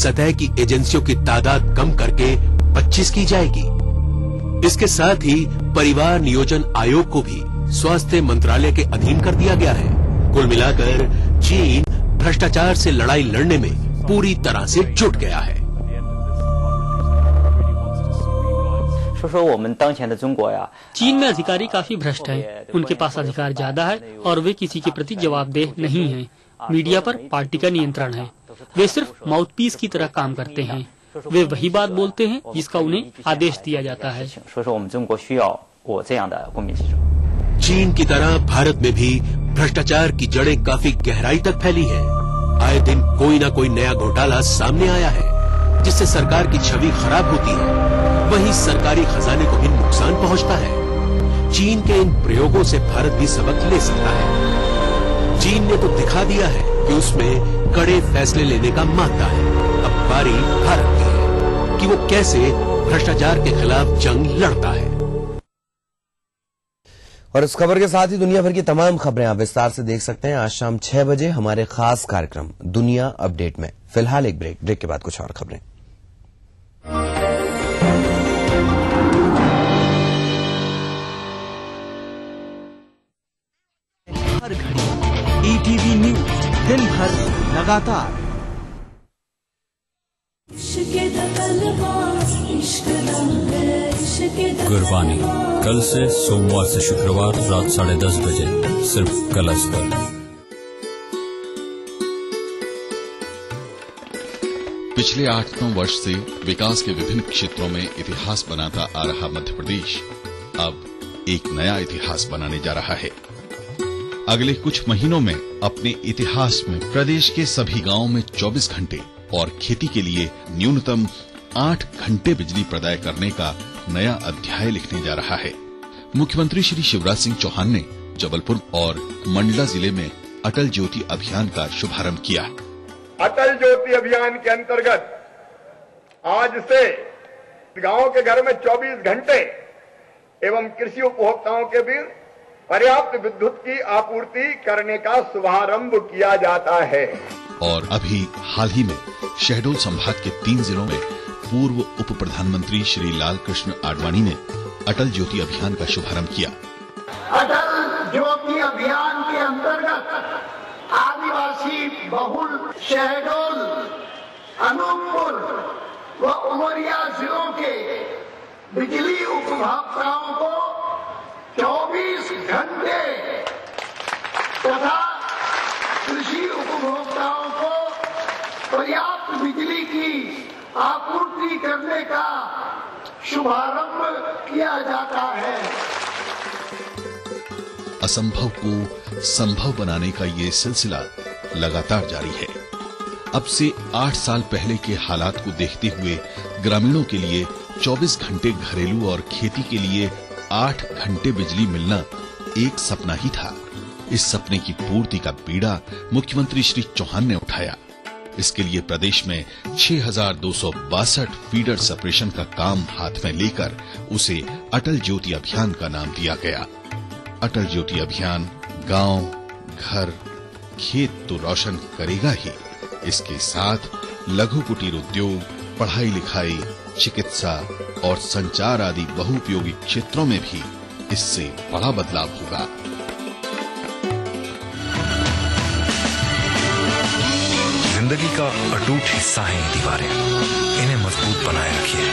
सतह की एजेंसियों की तादाद कम करके 25 की जाएगी। इसके साथ ही परिवार नियोजन आयोग को भी स्वास्थ्य मंत्रालय के अधीन कर दिया गया है। कुल मिलाकर चीन भ्रष्टाचार से लड़ाई लड़ने में पूरी तरह से जुट गया है। चीन में अधिकारी काफी भ्रष्ट हैं, उनके पास अधिकार ज्यादा है और वे किसी के प्रति जवाबदेह नहीं हैं। मीडिया पर पार्टी का नियंत्रण है, वे सिर्फ माउथपीस की तरह काम करते हैं। वे वही बात बोलते हैं जिसका उन्हें आदेश दिया जाता है। चीन की तरह भारत में भी भ्रष्टाचार की जड़ें काफी गहराई तक फैली है। आए दिन कोई न कोई नया घोटाला सामने आया है, जिससे सरकार की छवि खराब होती है, वहीं सरकारी खजाने को भी नुकसान पहुंचता है। चीन के इन प्रयोगों से भारत भी सबक ले सकता है। चीन ने तो दिखा दिया है कि उसमें कड़े फैसले लेने का मानता है। अब बारी भारत की है कि वो कैसे भ्रष्टाचार के खिलाफ जंग लड़ता है। और इस खबर के साथ ही दुनिया भर की तमाम खबरें आप विस्तार से देख सकते हैं आज शाम 6 बजे हमारे खास कार्यक्रम दुनिया अपडेट में। फिलहाल एक ब्रेक के बाद कुछ और खबरें। हर घड़ी ईटीवी न्यूज, दिन भर लगातार। गुरबानी कल से सोमवार से शुक्रवार रात 10:30 बजे सिर्फ कलर्स पर। पिछले 8-9 वर्ष से विकास के विभिन्न क्षेत्रों में इतिहास बनाता आ रहा मध्य प्रदेश अब एक नया इतिहास बनाने जा रहा है। अगले कुछ महीनों में अपने इतिहास में प्रदेश के सभी गांवों में 24 घंटे और खेती के लिए न्यूनतम 8 घंटे बिजली प्रदाय करने का नया अध्याय लिखने जा रहा है। मुख्यमंत्री श्री शिवराज सिंह चौहान ने जबलपुर और मंडला जिले में अटल ज्योति अभियान का शुभारंभ किया। अटल ज्योति अभियान के अंतर्गत आज से गांवों के घर में 24 घंटे एवं कृषि उपभोक्ताओं के बीच पर्याप्त विद्युत की आपूर्ति करने का शुभारंभ किया जाता है। और अभी हाल ही में शहडोल संभाग के 3 जिलों में पूर्व उप प्रधानमंत्री श्री लाल कृष्ण आडवाणी ने अटल ज्योति अभियान का शुभारंभ किया। अटल ज्योति अभियान के अंतर्गत आदिवासी बहुल शहडोल, अनूपपुर व उमरिया जिलों के बिजली उपभोक्ताओं को 24 घंटे तथा कृषि उपभोक्ताओं को पर्याप्त बिजली की आपूर्ति करने का शुभारंभ किया जाता है। असंभव को संभव बनाने का ये सिलसिला लगातार जारी है। अब से 8 साल पहले के हालात को देखते हुए ग्रामीणों के लिए 24 घंटे घरेलू और खेती के लिए 8 घंटे बिजली मिलना एक सपना ही था। इस सपने की पूर्ति का बीड़ा मुख्यमंत्री श्री चौहान ने उठाया। इसके लिए प्रदेश में 6262 फीडर सेपरेशन का काम हाथ में लेकर उसे अटल ज्योति अभियान का नाम दिया गया। अटल ज्योति अभियान गांव, घर, खेत तो रोशन करेगा ही, इसके साथ लघु कुटीर उद्योग, पढ़ाई लिखाई, चिकित्सा और संचार आदि बहुउपयोगी क्षेत्रों में भी इससे बड़ा बदलाव होगा। जिंदगी का अटूट हिस्सा है ये दीवारें, इन्हें मजबूत बनाए रखिए।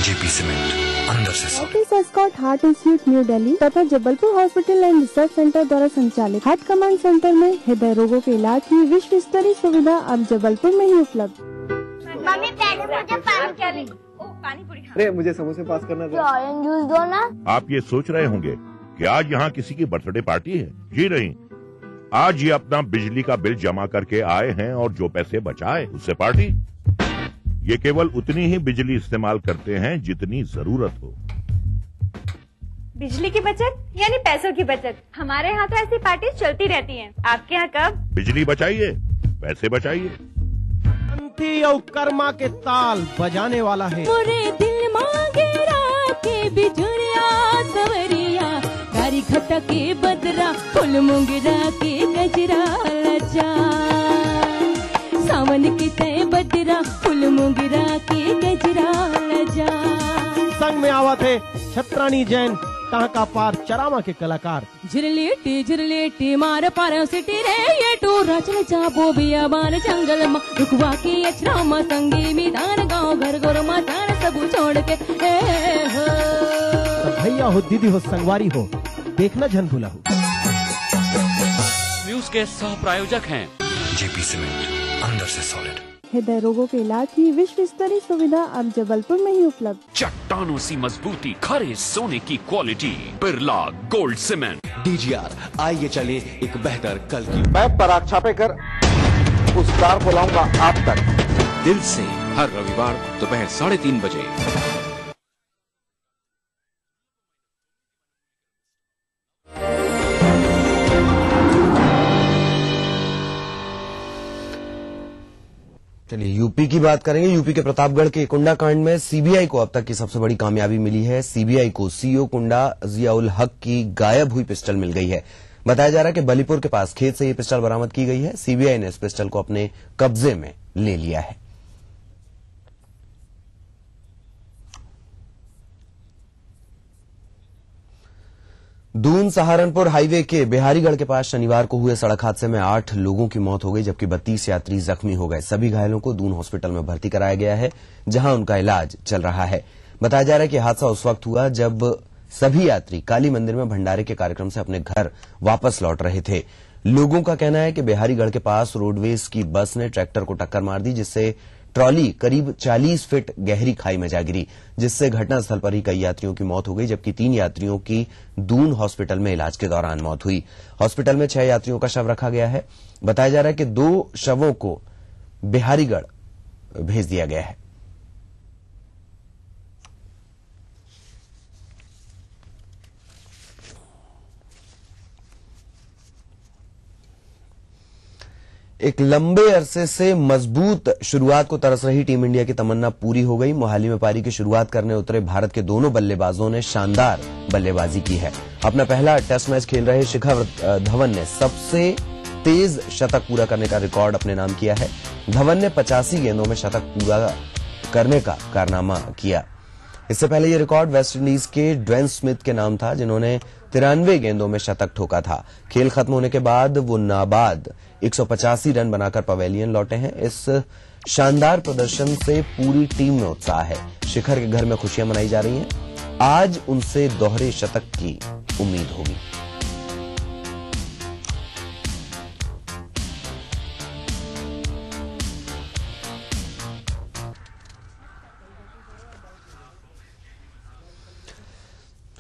जेपी सीमेंट, अंदर से एस्कॉर्ट हार्ट इंस्टीट्यूट न्यू दिल्ली तथा Jabalpur Hospital and Research Centre द्वारा संचालित हार्ट कमांड सेंटर में हृदय रोगों के इलाज की विश्व स्तरीय सुविधा अब जबलपुर में ही उपलब्ध। मम्मी पहले मुझे पानी पूरी। अरे मुझे समोसे पास करना था। ऑरेंज जूस दो ना। आप ये सोच रहे होंगे कि आज यहाँ किसी की बर्थडे पार्टी है। जी नहीं, आज ये अपना बिजली का बिल जमा करके आए हैं और जो पैसे बचाए उससे पार्टी। ये केवल उतनी ही बिजली इस्तेमाल करते हैं जितनी जरूरत हो। बिजली की बचत यानी पैसों की बचत। हमारे यहाँ तो ऐसी पार्टी चलती रहती हैं। आपके यहाँ कब? बिजली बचाइए, पैसे बचाइए। अंती और कर्मा के ताल बजाने वाला है। मोरे दिल मांगे राके बिजुरिया सवरिया, कारी खटा के बदरा, फुल मुंगरा के गजरा लजा। सावन की तय बदरा फुल मोगरा के गजरा लजा। संग में आवा थे छत्रानी जैन टांका पार चरामा के कलाकार। झिरलेटी मार पार सिटी रे ये टोरा चल जाबो बिया बार जंगल में रुकवा के अचरा मा संगी मैदान गांव घर गोर मचान सब छोड़ के हो। भैया हो दीदी हो संगवारी हो देखना झन भूला हो। न्यूज के सह प्रायोजक हैं जेपी सीमेंट, अंदर से सॉलिड। हृदय रोगों के इलाज की विश्व स्तरीय सुविधा अब जबलपुर में ही उपलब्ध। चट्टानों सी मजबूती, खरे सोने की quality, Birla gold cement. DGR, आइए चले एक बेहतर कल की। मैं पराग छापे कर उस कार को लाऊंगा आप तक। दिल से हर रविवार दोपहर 3:30 बजे। चलिए यूपी की बात करेंगे। यूपी के प्रतापगढ़ के कुंडा कांड में सीबीआई को अब तक की सबसे बड़ी कामयाबी मिली है। सीबीआई को सीईओ कुंडा जियाउल हक की गायब हुई पिस्टल मिल गई है। बताया जा रहा है कि बलीपुर के पास खेत से ये पिस्टल बरामद की गई है। सीबीआई ने इस पिस्टल को अपने कब्जे में ले लिया है। दून सहारनपुर हाईवे के बिहारीगढ़ के पास शनिवार को हुए सड़क हादसे में 8 लोगों की मौत हो गई, जबकि 32 यात्री जख्मी हो गए। सभी घायलों को दून हॉस्पिटल में भर्ती कराया गया है, जहां उनका इलाज चल रहा है। बताया जा रहा है कि हादसा उस वक्त हुआ जब सभी यात्री काली मंदिर में भंडारे के कार्यक्रम से अपने घर वापस लौट रहे थे। लोगों का कहना है कि बिहारीगढ़ के पास रोडवेज की बस ने ट्रैक्टर को टक्कर मार दी, जिससे ट्रॉली करीब 40 फीट गहरी खाई में जा गिरी, जिससे घटनास्थल पर ही कई यात्रियों की मौत हो गई, जबकि 3 यात्रियों की दून हॉस्पिटल में इलाज के दौरान मौत हुई। हॉस्पिटल में 6 यात्रियों का शव रखा गया है। बताया जा रहा है कि 2 शवों को बिहारीगढ़ भेज दिया गया है। एक लंबे अरसे से मजबूत शुरुआत को तरस रही टीम इंडिया की तमन्ना पूरी हो गई। मोहाली में पारी की शुरुआत करने उतरे भारत के दोनों बल्लेबाजों ने शानदार बल्लेबाजी की है। अपना पहला टेस्ट मैच खेल रहे शिखर धवन ने सबसे तेज शतक पूरा करने का रिकॉर्ड अपने नाम किया है। धवन ने 85 गेंदों में शतक पूरा करने का कारनामा किया। इससे पहले यह रिकॉर्ड वेस्टइंडीज के ड्वेन स्मिथ के नाम था, जिन्होंने 93 गेंदों में शतक ठोका था। खेल खत्म होने के बाद वो नाबाद 185 रन बनाकर पवेलियन लौटे हैं। इस शानदार प्रदर्शन से पूरी टीम में उत्साह है। शिखर के घर में खुशियां मनाई जा रही हैं। आज उनसे दोहरे शतक की उम्मीद होगी।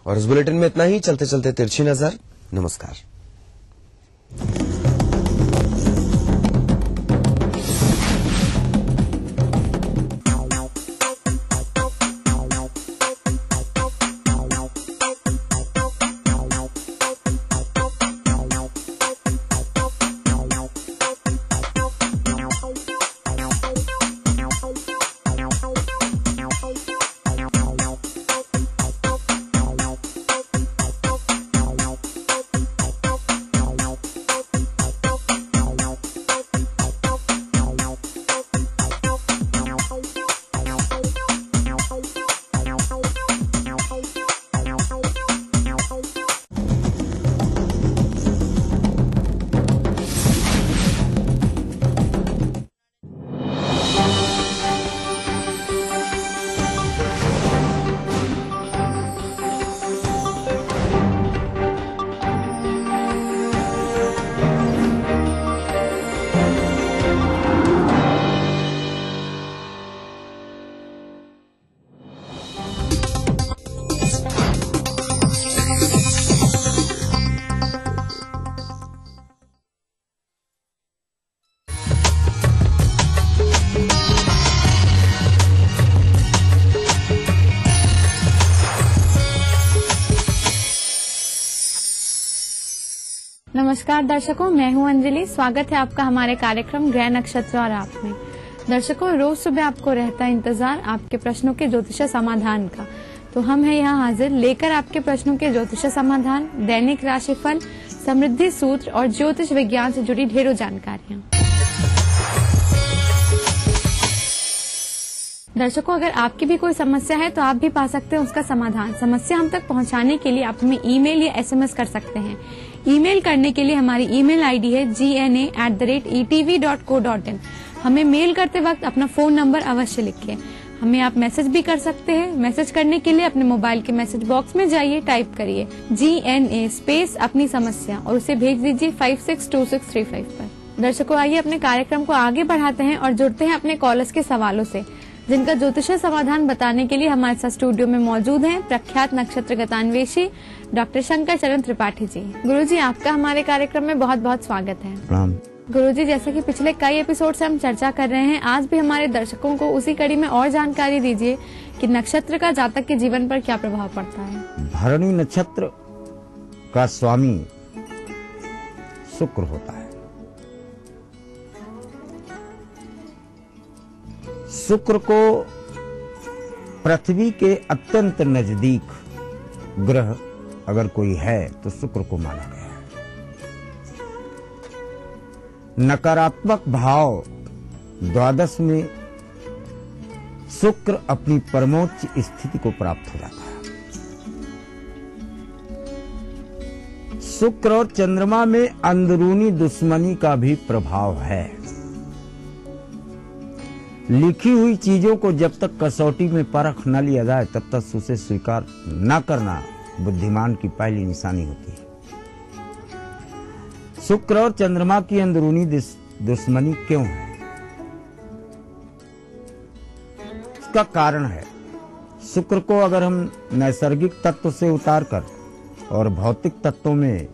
और इस बुलेटिन में इतना ही। चलते चलते तिरछी नजर। नमस्कार। नमस्कार दर्शकों, मैं हूं अंजलि। स्वागत है आपका हमारे कार्यक्रम ग्रह नक्षत्र और आप में। दर्शकों, रोज सुबह आपको रहता है इंतजार आपके प्रश्नों के ज्योतिष समाधान का। तो हम हैं यहाँ हाजिर लेकर आपके प्रश्नों के ज्योतिष समाधान, दैनिक राशिफल, समृद्धि सूत्र और ज्योतिष विज्ञान से जुड़ी ढेरों जानकारियाँ। दर्शकों, अगर आपकी भी कोई समस्या है तो आप भी पा सकते हैं उसका समाधान। समस्या हम तक पहुंचाने के लिए आप हमें ईमेल या SMS कर सकते हैं। ईमेल करने के लिए हमारी ईमेल आईडी है gna@etv.co.in। हमें मेल करते वक्त अपना फोन नंबर अवश्य लिखें। हमें आप मैसेज भी कर सकते हैं। मैसेज करने के लिए अपने मोबाइल के मैसेज बॉक्स में जाइए, टाइप करिए GNA स्पेस अपनी समस्या और उसे भेज दीजिए 562635 पर। दर्शकों, आइए अपने कार्यक्रम को आगे बढ़ाते हैं और जुड़ते हैं अपने कॉलर्स के सवालों से, जिनका ज्योतिषीय समाधान बताने के लिए हमारे साथ स्टूडियो में मौजूद हैं प्रख्यात नक्षत्र गतान्वेषी डॉक्टर शंकर चरण त्रिपाठी जी। गुरुजी, आपका हमारे कार्यक्रम में बहुत बहुत स्वागत है। गुरुजी, जैसे कि पिछले कई एपिसोड से हम चर्चा कर रहे हैं, आज भी हमारे दर्शकों को उसी कड़ी में और जानकारी दीजिए कि नक्षत्र का जातक के जीवन पर क्या प्रभाव पड़ता है। भरणी नक्षत्र का स्वामी शुक्र होता है। शुक्र को पृथ्वी के अत्यंत नजदीक ग्रह अगर कोई है तो शुक्र को माना गया है। नकारात्मक भाव द्वादश में शुक्र अपनी परमोच्च स्थिति को प्राप्त हो जाता है। शुक्र और चंद्रमा में अंदरूनी दुश्मनी का भी प्रभाव है। लिखी हुई चीजों को जब तक कसौटी में परख न लिया जाए तब तक उसे स्वीकार न करना बुद्धिमान की पहली निशानी होती है। शुक्र और चंद्रमा की अंदरूनी दुश्मनी क्यों है? इसका कारण है, शुक्र को अगर हम नैसर्गिक तत्व से उतारकर और भौतिक तत्वों में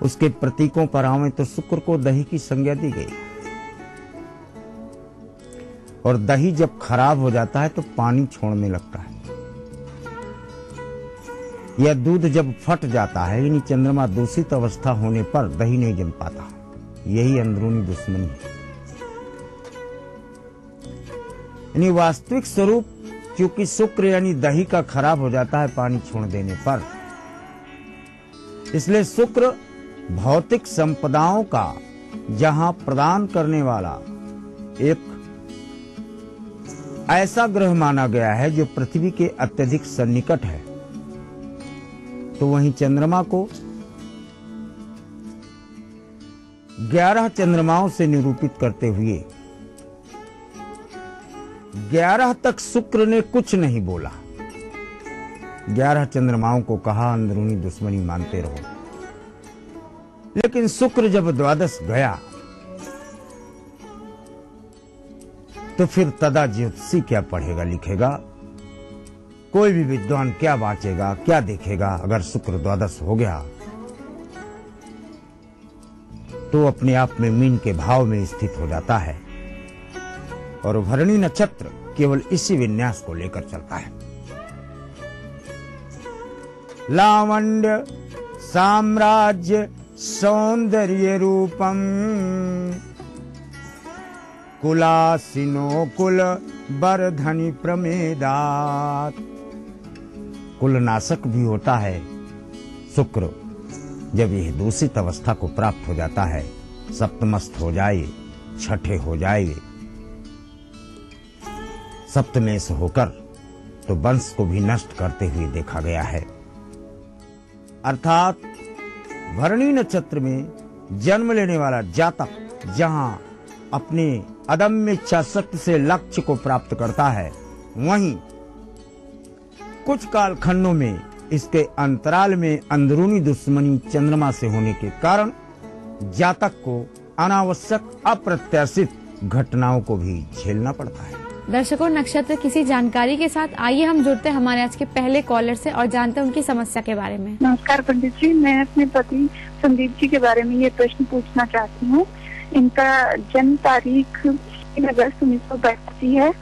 उसके प्रतीकों पर आवे तो शुक्र को दही की संज्ञा दी गई। और दही जब खराब हो जाता है तो पानी छोड़ने लगता है, या दूध जब फट जाता है, यानी चंद्रमा दूषित अवस्था होने पर दही नहीं जम पाता। यही अंदरूनी दुश्मनी है। यानी वास्तविक स्वरूप क्योंकि शुक्र यानी दही का खराब हो जाता है पानी छोड़ देने पर, इसलिए शुक्र भौतिक संपदाओं का जहां प्रदान करने वाला एक ऐसा ग्रह माना गया है जो पृथ्वी के अत्यधिक सन्निकट है, तो वहीं चंद्रमा को 11 चंद्रमाओं से निरूपित करते हुए 11 तक शुक्र ने कुछ नहीं बोला। 11 चंद्रमाओं को कहा अंदरूनी दुश्मनी मानते रहो। लेकिन शुक्र जब द्वादश गया तो फिर तदा ज्योतिषी क्या पढ़ेगा लिखेगा, कोई भी विद्वान क्या बांचेगा क्या देखेगा। अगर शुक्र द्वादश हो गया तो अपने आप में मीन के भाव में स्थित हो जाता है और भरणी नक्षत्र केवल इसी विन्यास को लेकर चलता है। लावण्य साम्राज्य सौंदर्य रूपम कुलासिनो कुल बरधनि प्रमेदात। कुलनाशक भी होता है शुक्र। जब यह दूषित अवस्था को प्राप्त हो जाता है, सप्तमस्त हो जाए, छठे हो जाए, सप्तमेश होकर, तो वंश को भी नष्ट करते हुए देखा गया है। अर्थात भरणी नक्षत्र में जन्म लेने वाला जातक जहां अपने अदम्य इच्छा शक्ति से लक्ष्य को प्राप्त करता है, वहीं कुछ कालखंडों में इसके अंतराल में अंदरूनी दुश्मनी चंद्रमा से होने के कारण जातक को अनावश्यक अप्रत्याशित घटनाओं को भी झेलना पड़ता है। दर्शकों, नक्षत्र किसी जानकारी के साथ आइए हम जुड़ते हैं हमारे आज के पहले कॉलर से और जानते हैं उनकी समस्या के बारे में। नमस्कार पंडित जी, मैं अपने पति संदीप जी के बारे में ये प्रश्न पूछना चाहती हूँ। इनका जन्म तारीख 3 अगस्त 1982 है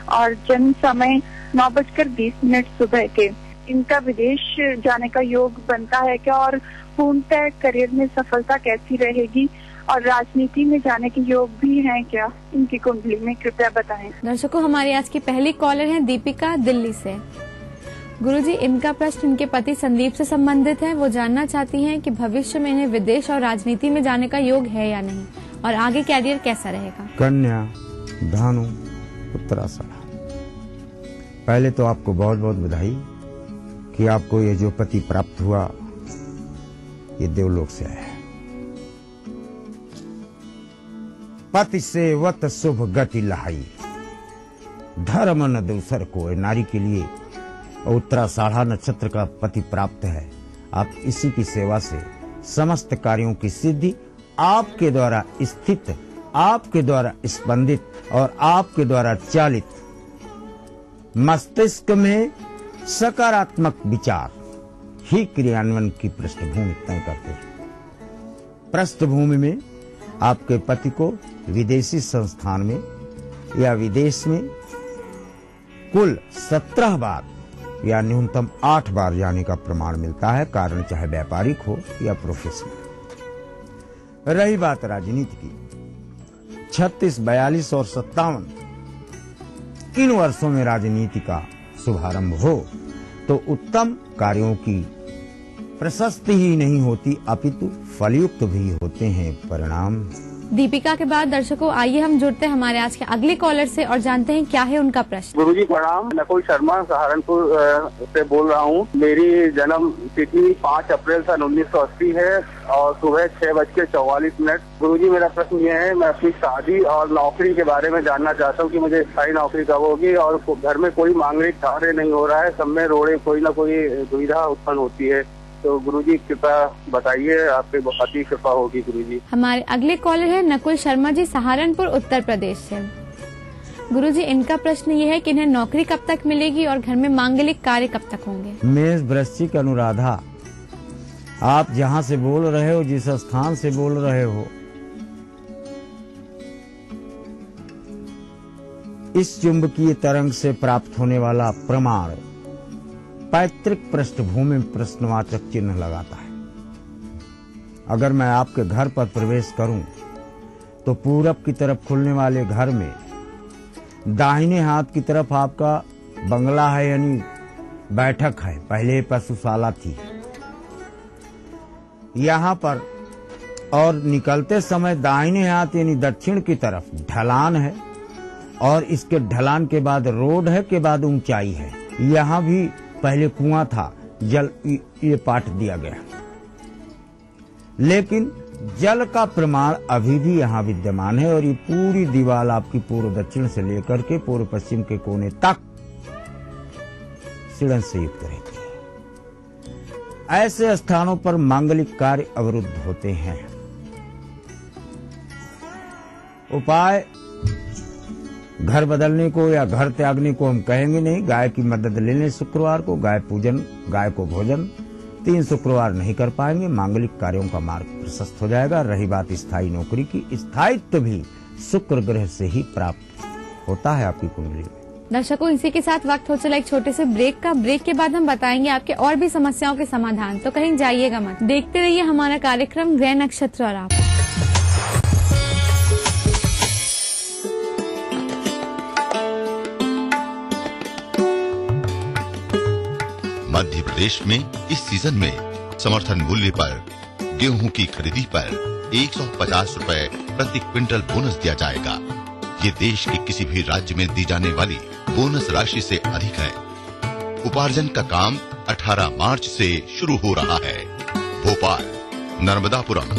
और जन्म समय 9:20 सुबह के। इनका विदेश जाने का योग बनता है क्या, और पूर्णतः करियर में सफलता कैसी रहेगी, और राजनीति में जाने के योग भी हैं क्या इनकी कुंडली में, कृपया बताएं। दर्शकों, हमारी आज की पहली कॉलर है दीपिका दिल्ली से। गुरुजी, इनका प्रश्न इनके पति संदीप से संबंधित है। वो जानना चाहती हैं कि भविष्य में इन्हें विदेश और राजनीति में जाने का योग है या नहीं, और आगे कैरियर कैसा रहेगा। कन्या, धनु, उत्तरासाढ़ा। पहले तो आपको बहुत बहुत बधाई कि आपको ये जो पति प्राप्त हुआ ये देवलोक से आया है। पति सेवत शुभ गति लहाई, धर्म न दूसर को। नारी के लिए उत्तरासाढ़ा नक्षत्र का पति प्राप्त है। आप इसी की सेवा से समस्त कार्यों की सिद्धि, आपके द्वारा स्थित, आपके द्वारा स्पंदित और आपके द्वारा चालित मस्तिष्क में सकारात्मक विचार ही क्रियान्वयन की पृष्ठभूमि तय करते हैं। पृष्ठभूमि में आपके पति को विदेशी संस्थान में या विदेश में कुल 17 बार या न्यूनतम 8 बार जाने का प्रमाण मिलता है, कारण चाहे व्यापारिक हो या प्रोफेशनल। रही बात राजनीति की, 36, 42 और 57 इन वर्षों में राजनीति का शुभारंभ हो तो उत्तम कार्यों की प्रशस्ति ही नहीं होती अपितु फलयुक्त भी होते हैं परिणाम। दीपिका के बाद दर्शकों आइए हम जुड़ते हैं हमारे आज के अगले कॉलर से और जानते हैं क्या है उनका प्रश्न। गुरुजी प्रणाम, नकुल शर्मा सहारनपुर से बोल रहा हूँ। मेरी जन्म तिथि 5 अप्रैल सन 1980 है और सुबह 6:44। गुरुजी मेरा प्रश्न ये है, मैं अपनी शादी और नौकरी के बारे में जानना चाहता हूँ कि मुझे स्थायी नौकरी कब होगी और घर में कोई मांगलिक कार्य नहीं हो रहा है, सब में रोड़े कोई न कोई दुविधा उत्पन्न होती है। तो गुरुजी कृपा बताइए, आपके बहुत ही कृपा होगी गुरुजी। हमारे अगले कॉलर है नकुल शर्मा जी सहारनपुर उत्तर प्रदेश से। गुरुजी इनका प्रश्न ये है कि इन्हें नौकरी कब तक मिलेगी और घर में मांगलिक कार्य कब तक होंगे। मेष वृश्चिक अनुराधा, आप जहाँ से बोल रहे हो, जिस स्थान से बोल रहे हो, इस चुंबकीय तरंग से प्राप्त होने वाला प्रमाण पैतृक पृष्ठभूमि में प्रश्नवाचक चिन्ह लगाता है। अगर मैं आपके घर पर प्रवेश करूं तो पूरब की तरफ खुलने वाले घर में दाहिने हाथ की तरफ आपका बंगला है, यानी बैठक है, पहले पशुशाला थी यहां पर, और निकलते समय दाहिने हाथ यानी दक्षिण की तरफ ढलान है और इसके ढलान के बाद रोड है, के बाद ऊंचाई है। यहाँ भी पहले कुआं था, जल ये पाट दिया गया, लेकिन जल का प्रमाण अभी भी यहाँ विद्यमान है और ये पूरी दीवार आपकी पूर्व दक्षिण से लेकर के पूर्व पश्चिम के कोने तक सीढ़न से युक्त रहती है। ऐसे स्थानों पर मांगलिक कार्य अवरुद्ध होते हैं। उपाय घर बदलने को या घर त्यागने को हम कहेंगे नहीं। गाय की मदद ले लें शुक्रवार को, गाय पूजन, गाय को भोजन 3 शुक्रवार नहीं कर पाएंगे, मांगलिक कार्यों का मार्ग प्रशस्त हो जाएगा। रही बात स्थायी नौकरी की, स्थायित्व भी शुक्र ग्रह से ही प्राप्त होता है आपकी कुंडली में। दर्शकों इसी के साथ वक्त हो चला एक छोटे से ब्रेक का। ब्रेक के बाद हम बताएंगे आपके और भी समस्याओं के समाधान, तो कहीं जाइएगा मत, देखते रहिए हमारा कार्यक्रम ग्रह नक्षत्र और आप। मध्य प्रदेश में इस सीजन में समर्थन मूल्य पर गेहूं की खरीदी पर 150 रुपए प्रति क्विंटल बोनस दिया जाएगा। ये देश के किसी भी राज्य में दी जाने वाली बोनस राशि से अधिक है। उपार्जन का काम 18 मार्च से शुरू हो रहा है। भोपाल, नर्मदापुरम,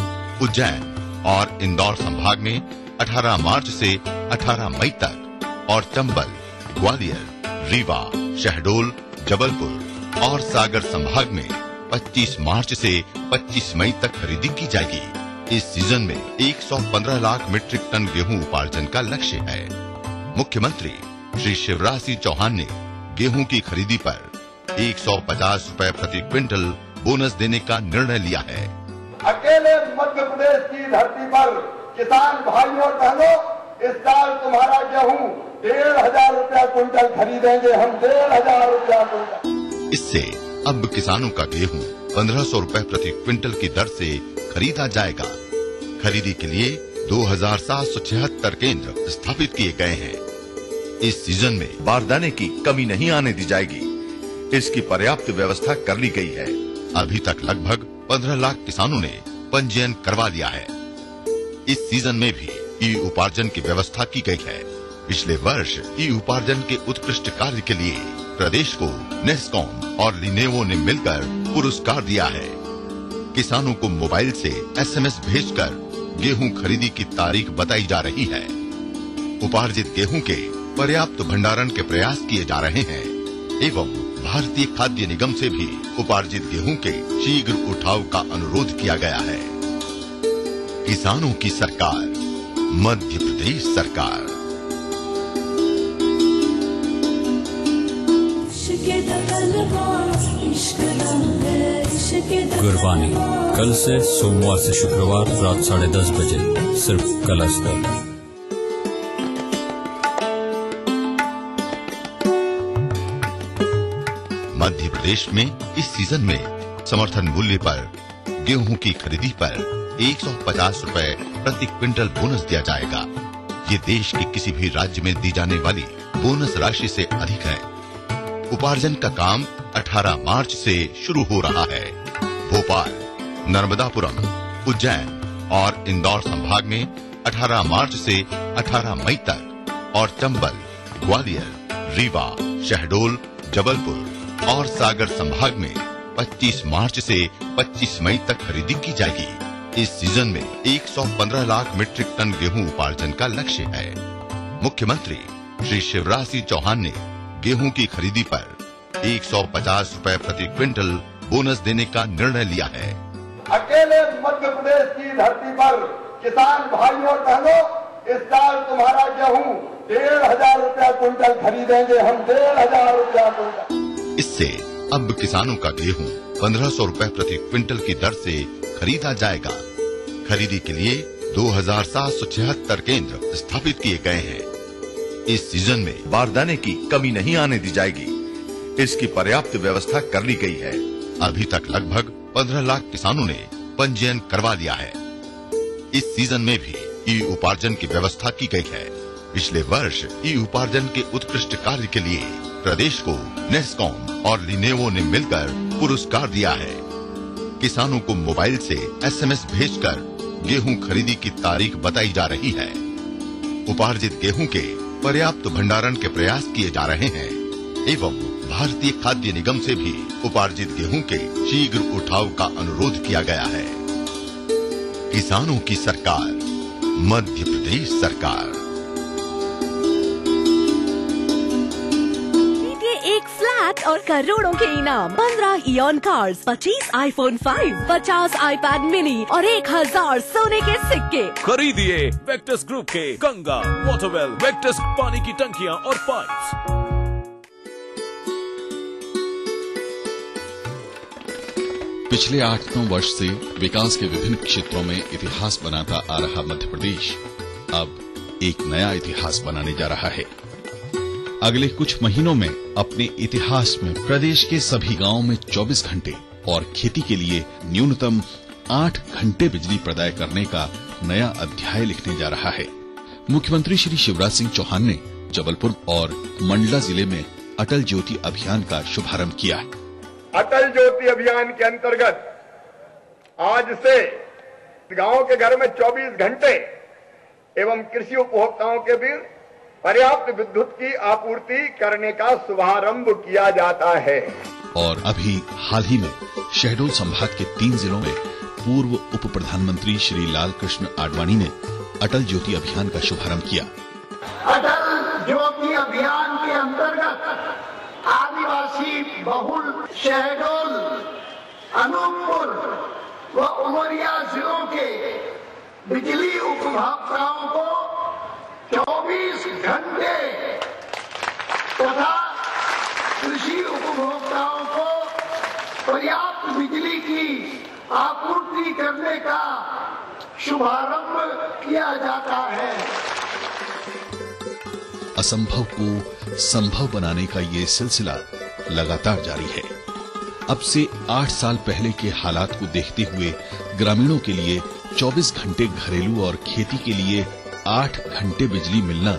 उज्जैन और इंदौर संभाग में 18 मार्च से 18 मई तक और चंबल, ग्वालियर, रीवा, शहडोल, जबलपुर और सागर संभाग में 25 मार्च से 25 मई तक खरीदी की जाएगी। इस सीजन में 115 लाख मीट्रिक टन गेहूं उपार्जन का लक्ष्य है। मुख्यमंत्री श्री शिवराज सिंह चौहान ने गेहूं की खरीदी पर 150 रुपए प्रति क्विंटल बोनस देने का निर्णय लिया है। अकेले मध्य प्रदेश की धरती पर किसान भाइयों और बहनों, इस साल तुम्हारा गेहूं 1,500 रुपया क्विंटल खरीदेंगे हम, 1,500 रुपया क्विंटल। इससे अब किसानों का गेहूं 1500 रुपए प्रति क्विंटल की दर से खरीदा जाएगा। खरीदी के लिए 2776 केंद्र स्थापित किए गए हैं। इस सीजन में बारदाने की कमी नहीं आने दी जाएगी, इसकी पर्याप्त व्यवस्था कर ली गई है। अभी तक लगभग 15 लाख किसानों ने पंजीयन करवा लिया है। इस सीजन में भी ई उपार्जन की व्यवस्था की गई है। पिछले वर्ष ई उपार्जन के उत्कृष्ट कार्य के लिए प्रदेश को नेस्कॉम और लिनेवो ने मिलकर पुरस्कार दिया है। किसानों को मोबाइल से SMS भेजकर गेहूं खरीदी की तारीख बताई जा रही है। उपार्जित गेहूं के पर्याप्त भंडारण के प्रयास किए जा रहे हैं एवं भारतीय खाद्य निगम से भी उपार्जित गेहूं के शीघ्र उठाव का अनुरोध किया गया है। किसानों की सरकार, मध्य प्रदेश सरकार। गुरबानी कल से सोमवार से शुक्रवार रात 10:30 बजे सिर्फ कलर्स पर। मध्य प्रदेश में इस सीजन में समर्थन मूल्य पर गेहूं की खरीदी पर 150 रुपए प्रति क्विंटल बोनस दिया जाएगा। ये देश के किसी भी राज्य में दी जाने वाली बोनस राशि से अधिक है। उपार्जन का काम 18 मार्च से शुरू हो रहा है। भोपाल, नर्मदापुरम, उज्जैन और इंदौर संभाग में 18 मार्च से 18 मई तक और चंबल, ग्वालियर, रीवा, शहडोल, जबलपुर और सागर संभाग में 25 मार्च से 25 मई तक खरीदी की जाएगी। इस सीजन में 115 लाख मीट्रिक टन गेहूं उपार्जन का लक्ष्य है। मुख्यमंत्री श्री शिवराज सिंह चौहान ने गेहूं की खरीदी पर 150 रुपए प्रति क्विंटल बोनस देने का निर्णय लिया है। अकेले मध्य प्रदेश की धरती पर किसान भाइयों और बहनों, इस साल तुम्हारा गेहूं 1,500 रुपया क्विंटल खरीदेंगे हम, 1,500 रुपया क्विंटल। इससे अब किसानों का गेहूं 1,500 रुपए प्रति क्विंटल की दर से खरीदा जाएगा। खरीदी के लिए 2,776 केंद्र स्थापित किए गए हैं। इस सीजन में बारदाने की कमी नहीं आने दी जाएगी। इसकी पर्याप्त व्यवस्था कर ली गई है। अभी तक लगभग 15 लाख किसानों ने पंजीयन करवा लिया है। इस सीजन में भी ई उपार्जन की व्यवस्था की गई है। पिछले वर्ष ई उपार्जन के उत्कृष्ट कार्य के लिए प्रदेश को नेस्कॉम और लिनेवो ने मिलकर पुरस्कार दिया है। किसानों को मोबाइल से SMS भेजकर गेहूं खरीदी की तारीख बताई जा रही है। उपार्जित गेहूं के पर्याप्त भंडारण के प्रयास किए जा रहे हैं एवं भारतीय खाद्य निगम से भी उपार्जित गेहूं के शीघ्र उठाव का अनुरोध किया गया है। किसानों की सरकार, मध्य प्रदेश सरकार। एक फ्लैट और करोड़ों के इनाम, 15 ion cars, 25 iPhone 5, 50 iPad mini और 1,000 सोने के सिक्के। खरीदिए वेक्टस ग्रुप के गंगा, वाटरवेल, वेक्टस पानी की टंकियां और पाइप्स। पिछले 8-9 वर्ष से विकास के विभिन्न क्षेत्रों में इतिहास बनाता आ रहा मध्य प्रदेश अब एक नया इतिहास बनाने जा रहा है। अगले कुछ महीनों में अपने इतिहास में प्रदेश के सभी गांवों में 24 घंटे और खेती के लिए न्यूनतम 8 घंटे बिजली प्रदाय करने का नया अध्याय लिखने जा रहा है। मुख्यमंत्री श्री शिवराज सिंह चौहान ने जबलपुर और मंडला जिले में अटल ज्योति अभियान का शुभारंभ किया। अटल ज्योति अभियान के अंतर्गत आज से गांव के घर में 24 घंटे एवं कृषि उपभोक्ताओं के बीच पर्याप्त विद्युत की आपूर्ति करने का शुभारंभ किया जाता है। और अभी हाल ही में शहडोल संभाग के 3 जिलों में पूर्व उप प्रधानमंत्री श्री लाल कृष्ण आडवाणी ने अटल ज्योति अभियान का शुभारंभ किया। अटल ज्योति अभियान के अंतर्गत आदिवासी बहुल शहडोल, अनूपपुर व उमरिया जिलों के बिजली उपभोक्ताओं को 24 घंटे तथा कृषि उपभोक्ताओं को पर्याप्त बिजली की आपूर्ति करने का शुभारंभ किया जाता है। असंभव को संभव बनाने का ये सिलसिला लगातार जारी है। अब से 8 साल पहले के हालात को देखते हुए ग्रामीणों के लिए 24 घंटे घरेलू और खेती के लिए 8 घंटे बिजली मिलना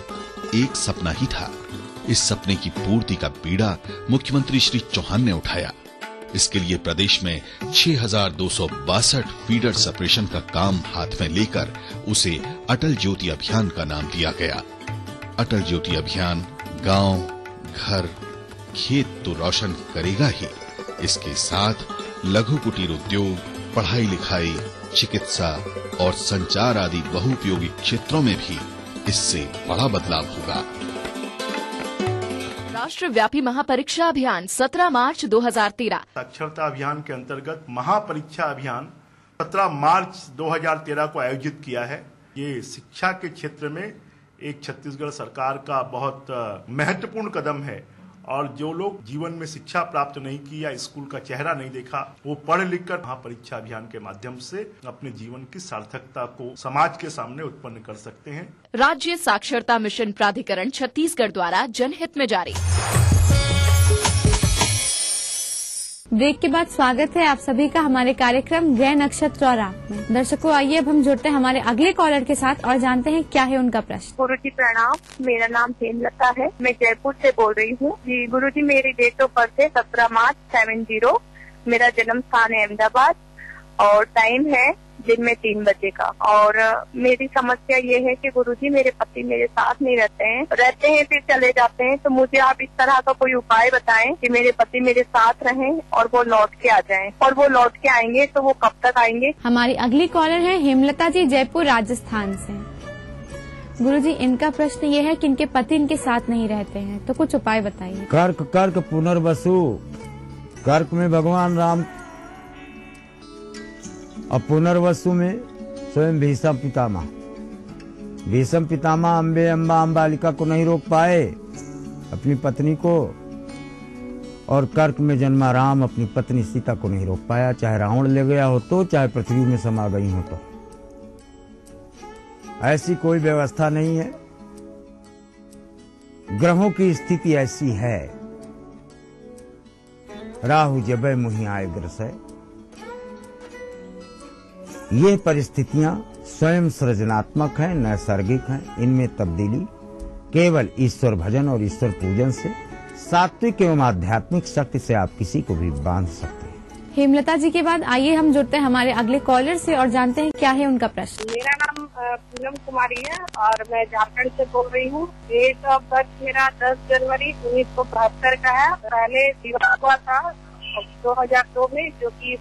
एक सपना ही था। इस सपने की पूर्ति का बीड़ा मुख्यमंत्री श्री चौहान ने उठाया। इसके लिए प्रदेश में 6,262 फीडर सेपरेशन का काम हाथ में लेकर उसे अटल ज्योति अभियान का नाम दिया गया। अटल ज्योति अभियान गांव, घर, खेत तो रोशन करेगा ही, इसके साथ लघु कुटीर उद्योग, पढ़ाई लिखाई, चिकित्सा और संचार आदि बहुउपयोगी क्षेत्रों में भी इससे बड़ा बदलाव होगा। राष्ट्रव्यापी महापरीक्षा अभियान 17 मार्च 2013। साक्षरता अभियान के अंतर्गत महापरीक्षा अभियान 17 मार्च 2013 को आयोजित किया है। ये शिक्षा के क्षेत्र में एक छत्तीसगढ़ सरकार का बहुत महत्वपूर्ण कदम है और जो लोग जीवन में शिक्षा प्राप्त नहीं की या स्कूल का चेहरा नहीं देखा, वो पढ़ लिख कर महापरीक्षा अभियान के माध्यम से अपने जीवन की सार्थकता को समाज के सामने उत्पन्न कर सकते हैं। राज्य साक्षरता मिशन प्राधिकरण छत्तीसगढ़ द्वारा जनहित में जारी। ब्रेक के बाद स्वागत है आप सभी का हमारे कार्यक्रम ग्रह नक्षत्र और आप में। दर्शकों, आइए अब हम जुड़ते हैं हमारे अगले कॉलर के साथ और जानते हैं क्या है उनका प्रश्न। गुरुजी प्रणाम, मेरा नाम हेमलता है, मैं जयपुर से बोल रही हूँ। जी गुरुजी, मेरी डेट ऑफ बर्थ है 17 मार्च 70। मेरा जन्म स्थान है अहमदाबाद और टाइम है दिन में 3 बजे का। और मेरी समस्या ये है कि गुरुजी मेरे पति मेरे साथ नहीं रहते हैं फिर चले जाते हैं, तो मुझे आप इस तरह का कोई उपाय बताएं कि मेरे पति मेरे साथ रहें और वो लौट के आ जाएं। और वो लौट के आएंगे तो वो कब तक आएंगे? हमारी अगली कॉलर है हेमलता जी, जयपुर राजस्थान से। गुरुजी, इनका प्रश्न ये है कि इनके पति इनके साथ नहीं रहते हैं, तो कुछ उपाय बताइए। कर्क कर्क पुनर्वसु, कर्क में भगवान राम और पुनर्वसु में स्वयं भीष्म पितामह। भीष्म पितामह अम्बे अम्बा अम्बालिका को नहीं रोक पाए अपनी पत्नी को, और कर्क में जन्मा राम अपनी पत्नी सीता को नहीं रोक पाया, चाहे रावण ले गया हो तो, चाहे पृथ्वी में समा गई हो तो। ऐसी कोई व्यवस्था नहीं है। ग्रहों की स्थिति ऐसी है, राहु जबै मुहि आए ग्रसय। ये परिस्थितियां स्वयं सृजनात्मक हैं, नैसर्गिक हैं। इनमें तब्दीली केवल ईश्वर भजन और ईश्वर पूजन से, सात्विक एवं आध्यात्मिक शक्ति से आप किसी को भी बांध सकते हैं। हेमलता जी के बाद आइए हम जुड़ते हैं हमारे अगले कॉलर से और जानते हैं क्या है उनका प्रश्न। मेरा नाम पूनम कुमारी है और मैं झारखंड से बोल रही हूँ। डेट ऑफ बर्थ मेरा 10 जनवरी 1972 का है। पहले विवाह हुआ था 2002 में, जो कि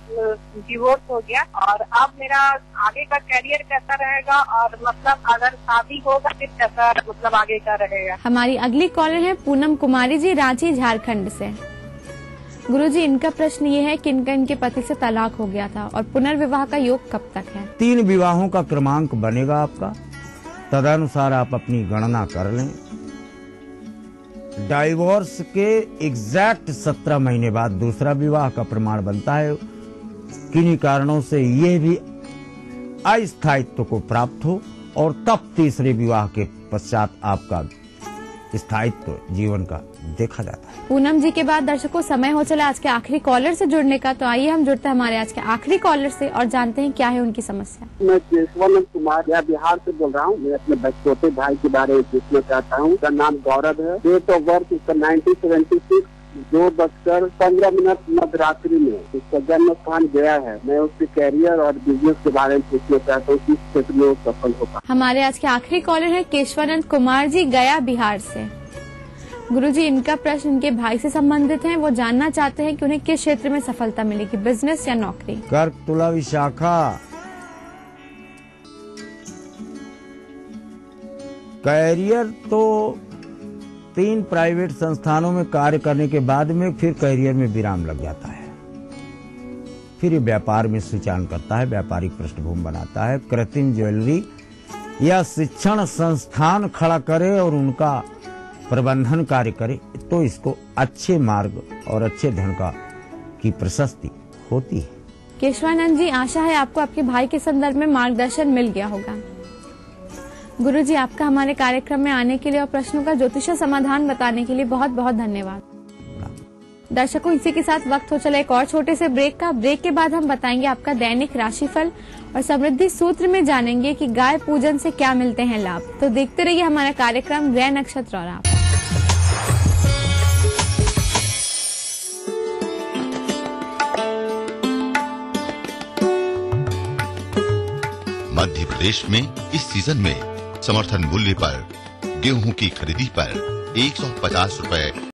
डिवोर्स हो गया। और अब मेरा आगे का करियर कैसा रहेगा और मतलब अगर शादी होगा फिर कैसा मतलब आगे का रहेगा? हमारी अगली कॉलर है पूनम कुमारी जी, रांची झारखंड से। गुरुजी, इनका प्रश्न ये है कि इनके पति से तलाक हो गया था और पुनर्विवाह का योग कब तक है? 3 विवाहों का क्रमांक बनेगा आपका, तदनुसार आप अपनी गणना कर लें। डाइवोर्स के एग्जैक्ट 17 महीने बाद दूसरा विवाह का प्रमाण बनता है। किन्हीं कारणों से ये भी अस्थायित्व को प्राप्त हो और तब तीसरे विवाह के पश्चात आपका स्थायित्व जीवन का देखा जाता है। पूनम जी के बाद दर्शकों समय हो चला आज के आखिरी कॉलर से जुड़ने का, तो आइए हम जुड़ते हैं हमारे आज के आखिरी कॉलर से और जानते हैं क्या है उनकी समस्या। मैं केशवानंद कुमार यहाँ बिहार से बोल रहा हूँ। मैं अपने छोटे भाई के बारे में पूछना चाहता हूँ। उसका नाम गौरव है। डेट ऑफ बर्थ उसका 1976, 2:15 मध्यरात्रि में। उसका जन्म स्थान गया है। मैं उसके कैरियर और बिजनेस के बारे में पूछना चाहता हूँ, किस क्षेत्र में वो सफल होगा। हमारे आज के आखिरी कॉलर है केशवानंद कुमार जी, गया बिहार से। गुरुजी, इनका प्रश्न इनके भाई से संबंधित है। वो जानना चाहते हैं कि उन्हें किस क्षेत्र में सफलता मिलेगी, बिजनेस या नौकरी। कर्क तुला विशाखा, कैरियर तो 3 प्राइवेट संस्थानों में कार्य करने के बाद में फिर कैरियर में विराम लग जाता है। फिर ये व्यापार में सुचान करता है, व्यापारिक पृष्ठभूमि बनाता है। कृत्रिम ज्वेलरी या शिक्षण संस्थान खड़ा करे और उनका प्रबंधन कार्य करे तो इसको अच्छे मार्ग और अच्छे धन की प्रशस्ति होती है। केशवानंद जी, आशा है आपको आपके भाई के संदर्भ में मार्गदर्शन मिल गया होगा। गुरुजी, आपका हमारे कार्यक्रम में आने के लिए और प्रश्नों का ज्योतिषीय समाधान बताने के लिए बहुत बहुत धन्यवाद। दर्शकों, इसी के साथ वक्त हो चला एक और छोटे से ब्रेक का। ब्रेक के बाद हम बताएंगे आपका दैनिक राशिफल और समृद्धि सूत्र में जानेंगे कि गाय पूजन से क्या मिलते हैं लाभ। तो देखते रहिए हमारा कार्यक्रम ग्रह नक्षत्र और आप। मध्य प्रदेश में इस सीजन में समर्थन मूल्य पर गेहूं की खरीदी पर 150 रुपए